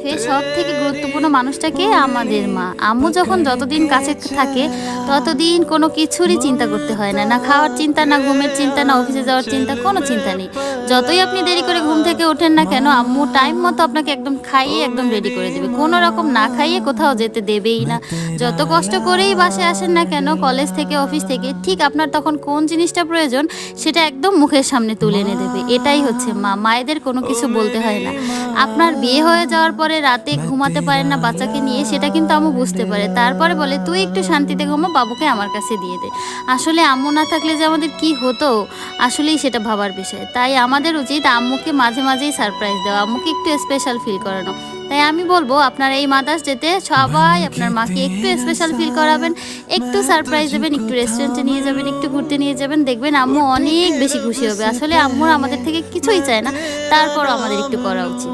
লাইফে সব থেকে গুরুত্বপূর্ণ মানুষটাকে আমাদের মা। আম্মু যখন যতদিন কাছে থাকে ততদিন কোনো কিছুরই চিন্তা করতে হয় না, না খাওয়ার চিন্তা, না ঘুমের চিন্তা, না অফিসে যাওয়ার চিন্তা, কোনো চিন্তা নেই। যতই আপনি দেরি করে ঘুম থেকে ওঠেন না কেন, আম্মু টাইম মতো আপনাকে একদম খাইয়ে একদম রেডি করে দেবে। কোনো রকম না খাইয়ে কোথাও যেতে দেবেই না। যত কষ্ট করেই বাসায় আসেন না কেন, কলেজ থেকে অফিস থেকে, ঠিক আপনার তখন কোন জিনিসটা প্রয়োজন সেটা একদম মুখের সামনে তুলে এনে দেবে। এটাই হচ্ছে মা। মায়েদের কোনো কিছু বলতে হয় না। আপনার বিয়ে হয়ে যাওয়ার পরে রাতে ঘুমাতে পারেন না বাচ্চাকে নিয়ে, সেটা কিন্তু আম্মু বুঝতে পারে। তারপরে বলে তুই একটু শান্তিতে ঘুমা, বাবুকে আমার কাছে দিয়ে দে। আসলে আম্মু না থাকলে যে আমাদের কি হতো, আসলেই সেটা ভাবার বিষয়। তাই আমাদের উচিত আম্মুকে মাঝে মাঝেই সারপ্রাইজ দেওয়া, আম্মুকে একটু স্পেশাল ফিল করানো। তাই আমি বলবো আপনার এই মাদার্স ডেতে সবাই আপনার মাকে একটু স্পেশাল ফিল করাবেন, একটু সারপ্রাইজ দেবেন, একটু রেস্টুরেন্টে নিয়ে যাবেন, একটু ঘুরতে নিয়ে যাবেন। দেখবেন আম্মু অনেক বেশি খুশি হবে। আসলে আম্মুর আমাদের থেকে কিছুই চায় না, তারপরও আমাদের একটু করা উচিত।